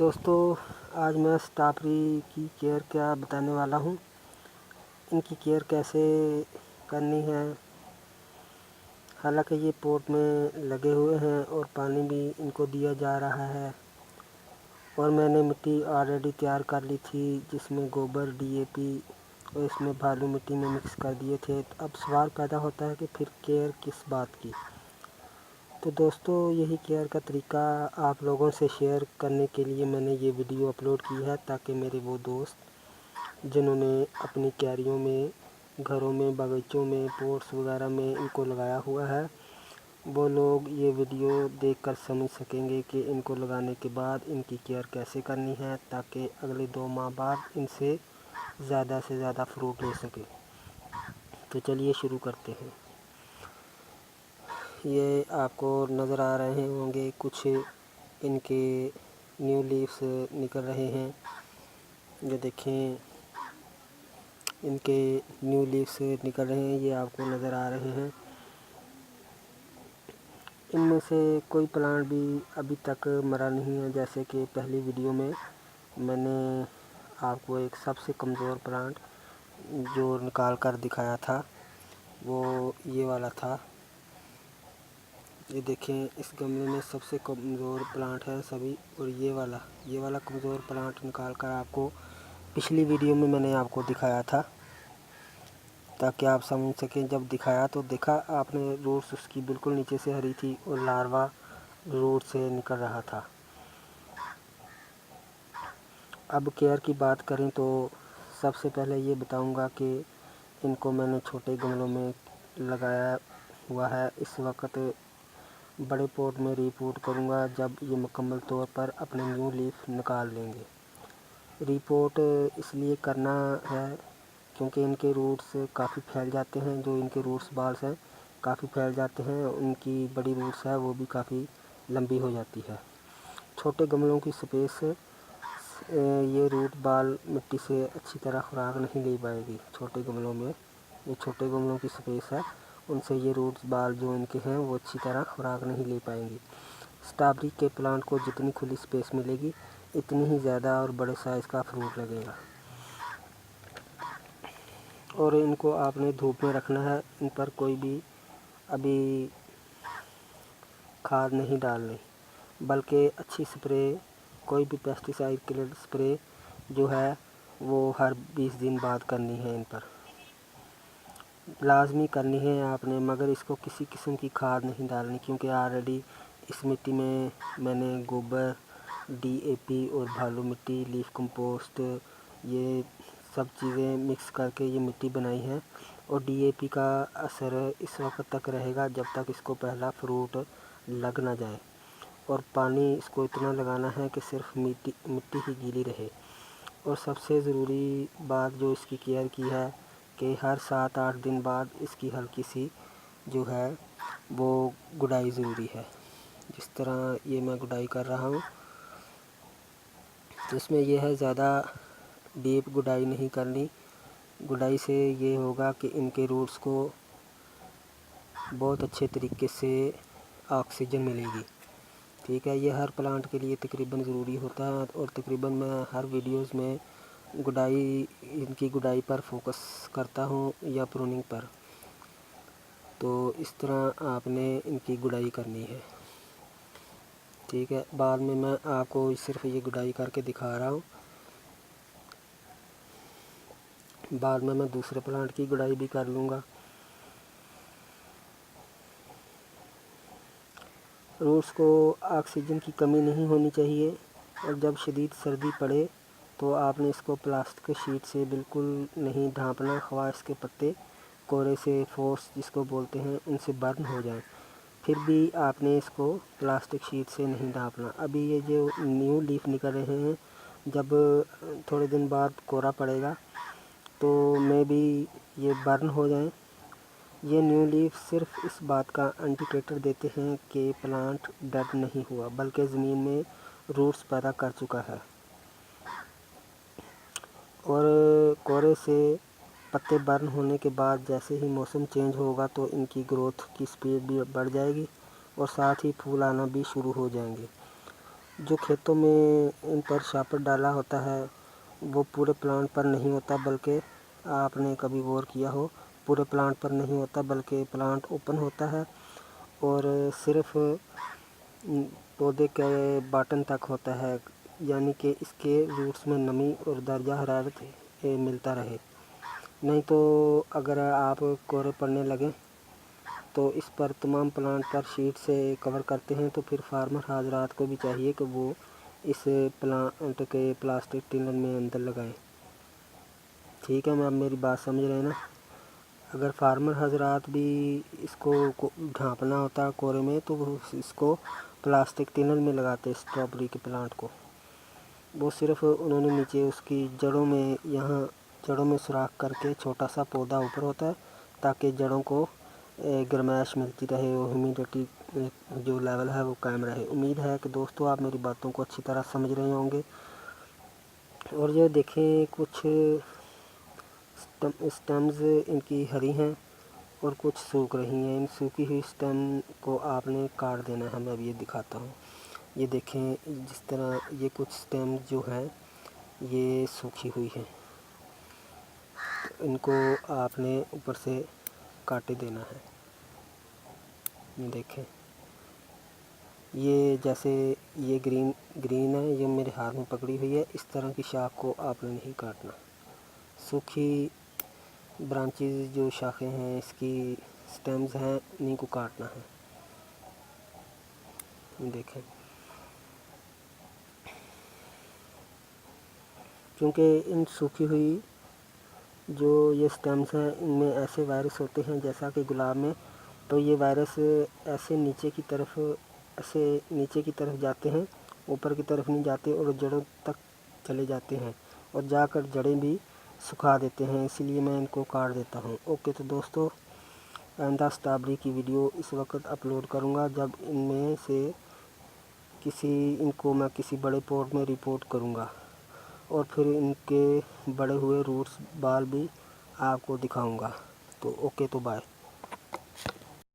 दोस्तों आज मैं स्ट्रॉबेरी की केयर क्या बताने वाला हूँ। इनकी केयर कैसे करनी है। हालांकि ये पॉट में लगे हुए हैं और पानी भी इनको दिया जा रहा है और मैंने मिट्टी ऑलरेडी तैयार कर ली थी जिसमें गोबर डीएपी और इसमें बालू मिट्टी में मिक्स कर दिए थे। अब सवाल पैदा होता है कि फिर केयर किस बात की। तो दोस्तों यही केयर का तरीका आप लोगों से शेयर करने के लिए मैंने ये वीडियो अपलोड की है, ताकि मेरे वो दोस्त जिन्होंने अपनी क्यारियों में, घरों में, बगीचों में, पॉट्स वगैरह में इनको लगाया हुआ है, वो लोग ये वीडियो देखकर समझ सकेंगे कि इनको लगाने के बाद इनकी केयर कैसे करनी है, ताकि अगले 2 माह बाद इनसे ज़्यादा से ज़्यादा फ्रूट ले सके। तो चलिए शुरू करते हैं। ये आपको नज़र आ रहे होंगे कुछ इनके न्यू लीव्स निकल रहे हैं। ये देखें, इनके न्यू लीव्स निकल रहे हैं, ये आपको नज़र आ रहे हैं। इनमें से कोई प्लांट भी अभी तक मरा नहीं है। जैसे कि पहली वीडियो में मैंने आपको एक सबसे कमज़ोर प्लांट जो निकाल कर दिखाया था, वो ये वाला था। ये देखें, इस गमले में सबसे कमज़ोर प्लांट है सभी, और ये वाला कमज़ोर प्लांट निकाल कर आपको पिछली वीडियो में मैंने आपको दिखाया था, ताकि आप समझ सकें। जब दिखाया तो देखा आपने, रूट्स उसकी बिल्कुल नीचे से हरी थी और लार्वा रूट से निकल रहा था। अब केयर की बात करें तो सबसे पहले ये बताऊंगा कि इनको मैंने छोटे गमलों में लगाया हुआ है। इस वक्त बड़े पॉट में रीपोर्ट करूंगा जब ये मुकम्मल तौर पर अपने न्यू लीफ निकाल लेंगे। रीपोर्ट इसलिए करना है क्योंकि इनके रूट्स काफ़ी फैल जाते हैं। जो इनके रूट्स बाल्स हैं काफ़ी फैल जाते हैं, उनकी बड़ी रूट्स है वो भी काफ़ी लंबी हो जाती है। छोटे गमलों की स्पेस ये रूट बाल मिट्टी से अच्छी तरह खुराक नहीं ले पाएगी। छोटे गमलों में, ये छोटे गमलों की स्पेस है, उनसे ये रूट्स बाल जो इनके हैं वो अच्छी तरह खुराक नहीं ले पाएंगी। स्ट्रॉबेरी के प्लांट को जितनी खुली स्पेस मिलेगी इतनी ही ज़्यादा और बड़े साइज़ का फ्रूट लगेगा। और इनको आपने धूप में रखना है। इन पर कोई भी अभी खाद नहीं डालनी, बल्कि अच्छी स्प्रे, कोई भी पेस्टिसाइड किलर स्प्रे जो है वो हर 20 दिन बाद करनी है। इन पर लाजमी करनी है आपने, मगर इसको किसी किस्म की खाद नहीं डालनी, क्योंकि ऑलरेडी इस मिट्टी में मैंने गोबर, डीएपी और भालू मिट्टी, लीफ कंपोस्ट, ये सब चीज़ें मिक्स करके ये मिट्टी बनाई है। और डीएपी का असर इस वक्त तक रहेगा जब तक इसको पहला फ्रूट लग ना जाए। और पानी इसको इतना लगाना है कि सिर्फ मिट्टी ही गीली रहे। और सबसे ज़रूरी बात जो इसकी केयर की है कि हर 7-8 दिन बाद इसकी हल्की सी जो है वो गुड़ाई ज़रूरी है। जिस तरह ये मैं गुड़ाई कर रहा हूँ, तो इसमें यह है ज़्यादा डीप गुड़ाई नहीं करनी। गुड़ाई से ये होगा कि इनके रूट्स को बहुत अच्छे तरीके से ऑक्सीजन मिलेगी। ठीक है, ये हर प्लांट के लिए तकरीबन ज़रूरी होता है। और तकरीबन मैं हर वीडियोस में इनकी गुड़ाई पर फोकस करता हूँ या प्रूनिंग पर। तो इस तरह आपने इनकी गुड़ाई करनी है। ठीक है, बाद में मैं आपको सिर्फ ये गुड़ाई करके दिखा रहा हूँ। बाद में मैं दूसरे प्लांट की गुड़ाई भी कर लूँगा। रूट्स को ऑक्सीजन की कमी नहीं होनी चाहिए। और जब शदीद सर्दी पड़े तो आपने इसको प्लास्टिक शीट से बिल्कुल नहीं ढांपना, ख्वाह इसके पत्ते कोरे से, फोर्स जिसको बोलते हैं, उनसे बर्न हो जाएं, फिर भी आपने इसको प्लास्टिक शीट से नहीं ढांपना। अभी ये जो न्यू लीफ निकल रहे हैं, जब थोड़े दिन बाद कोरा पड़ेगा तो मे भी ये बर्न हो जाएं। ये न्यू लीफ सिर्फ इस बात का इंडिकेटर देते हैं कि प्लांट डेड नहीं हुआ, बल्कि ज़मीन में रूट्स पैदा कर चुका है। और कोरे से पत्ते बर्न होने के बाद जैसे ही मौसम चेंज होगा तो इनकी ग्रोथ की स्पीड भी बढ़ जाएगी और साथ ही फूल आना भी शुरू हो जाएंगे। जो खेतों में इन पर शापर डाला होता है वो पूरे प्लांट पर नहीं होता, बल्कि आपने कभी गौर किया हो पूरे प्लांट पर नहीं होता, बल्कि प्लांट ओपन होता है और सिर्फ पौधे के बॉटम तक होता है, यानी कि इसके रूट्स में नमी और दर्जा हरारत मिलता रहे। नहीं तो अगर आप कोरे पड़ने लगे तो इस पर तमाम प्लांट पर शीट से कवर करते हैं, तो फिर फार्मर हजरात को भी चाहिए कि वो इस प्लांट के प्लास्टिक टिनर में अंदर लगाएं। ठीक है, मैं अब मेरी बात समझ रहे हैं ना। अगर फार्मर हजरात भी इसको ढांपना होता कोरे में तो वो इसको प्लास्टिक टिनर में लगाते स्ट्रॉबेरी के प्लांट को। वो सिर्फ उन्होंने नीचे उसकी जड़ों में जड़ों में सुराख करके छोटा सा पौधा ऊपर होता है ताकि जड़ों को गर्माइश मिलती रहे और ह्यूमिडिटी जो लेवल है वो कायम रहे। उम्मीद है कि दोस्तों आप मेरी बातों को अच्छी तरह समझ रहे होंगे। और जो देखें कुछ स्टेम्स इनकी हरी हैं और कुछ सूख रही हैं। इन सूखी हुई स्टेम को आपने काट देना है। मैं अब ये दिखाता हूँ। ये देखें, जिस तरह ये कुछ स्टेम जो हैं ये सूखी हुई हैं, तो इनको आपने ऊपर से काटे देना है। ये देखें, ये जैसे ये ग्रीन है, ये मेरे हाथ में पकड़ी हुई है। इस तरह की शाख को आपने नहीं काटना। सूखी ब्रांचेस जो शाखें हैं इसकी स्टेम्स हैं, इन्हीं को काटना है। देखें, क्योंकि इन सूखी हुई जो ये स्टेम्स हैं इनमें ऐसे वायरस होते हैं जैसा कि गुलाब में, तो ये वायरस ऐसे नीचे की तरफ जाते हैं, ऊपर की तरफ नहीं जाते और जड़ों तक चले जाते हैं और जाकर जड़ें भी सुखा देते हैं। इसीलिए मैं इनको काट देता हूँ। ओके, तो दोस्तों आइंदा स्ट्रॉबेरी की वीडियो इस वक्त अपलोड करूँगा जब इनमें से इनको मैं किसी बड़े पॉट में रिपोर्ट करूँगा और फिर इनके बड़े हुए रूट्स बाल भी आपको दिखाऊँगा। तो ओके, तो बाय।